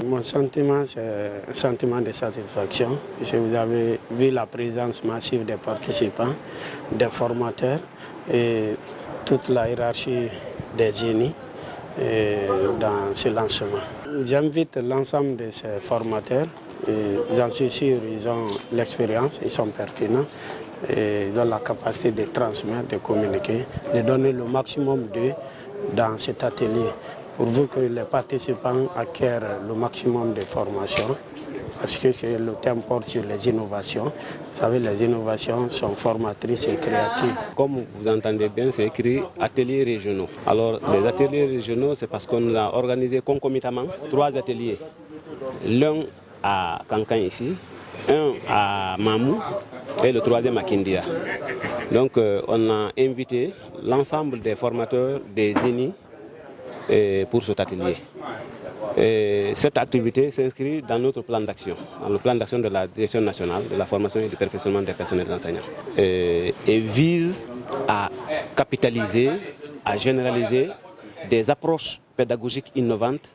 Mon sentiment, c'est un sentiment de satisfaction. Vous avez vu la présence massive des participants, des formateurs et toute la hiérarchie des génies dans ce lancement. J'invite l'ensemble de ces formateurs, j'en suis sûr, ils ont l'expérience, ils sont pertinents, et ils ont la capacité de transmettre, de communiquer, de donner le maximum d'eux dans cet atelier, pourvu que les participants acquièrent le maximum de formation, parce que le thème porte sur les innovations. Vous savez, les innovations sont formatrices et créatives. Comme vous entendez bien, c'est écrit ateliers régionaux. Alors, les ateliers régionaux, c'est parce qu'on a organisé concomitamment 3 ateliers. L'un à Kankan ici, un à Mamou et le 3e à Kindia. Donc, on a invité l'ensemble des formateurs des génies pour cet atelier. Et cette activité s'inscrit dans notre plan d'action, dans le plan d'action de la Direction nationale de la formation et du perfectionnement des personnels enseignants. Et vise à capitaliser, à généraliser des approches pédagogiques innovantes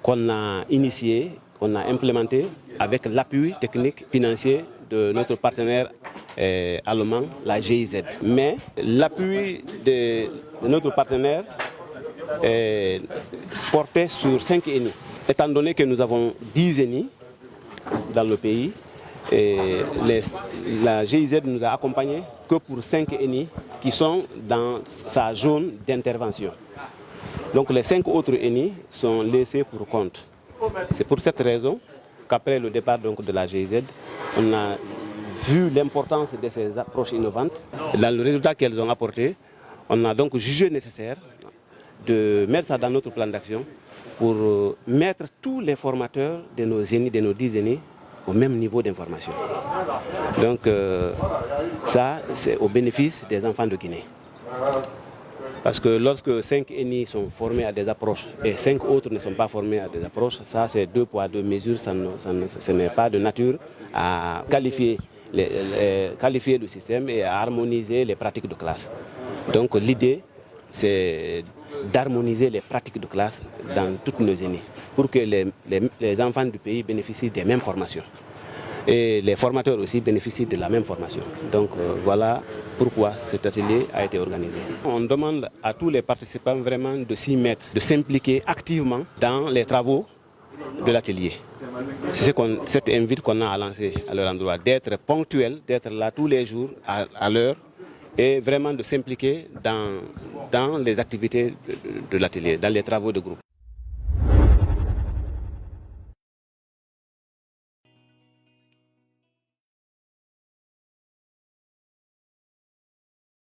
qu'on a initiées, qu'on a implémentées avec l'appui technique financier de notre partenaire allemand, la GIZ. Mais l'appui de notre partenaire est porté sur 5 ENI. Étant donné que nous avons 10 ENI dans le pays, la GIZ nous a accompagnés que pour 5 ENI qui sont dans sa zone d'intervention. Donc les 5 autres ENI sont laissés pour compte. C'est pour cette raison qu'après le départ donc, de la GIZ, on a vu l'importance de ces approches innovantes. Dans le résultat qu'elles ont apporté, on a donc jugé nécessaire de mettre ça dans notre plan d'action pour mettre tous les formateurs de nos génies, de nos 10 génies, au même niveau d'information. Donc ça, c'est au bénéfice des enfants de Guinée. Parce que lorsque 5 ENI sont formés à des approches et 5 autres ne sont pas formés à des approches, ça c'est 2 poids, 2 mesures, ce n'est pas de nature à qualifier le système et à harmoniser les pratiques de classe. Donc l'idée, c'est d'harmoniser les pratiques de classe dans toutes nos ENI pour que les enfants du pays bénéficient des mêmes formations. Et les formateurs aussi bénéficient de la même formation. Donc voilà pourquoi cet atelier a été organisé. On demande à tous les participants vraiment de s'y mettre, de s'impliquer activement dans les travaux de l'atelier. C'est cette invite qu'on a à lancer à leur endroit, d'être ponctuel, d'être là tous les jours à l'heure et vraiment de s'impliquer dans les activités de l'atelier, dans les travaux de groupe.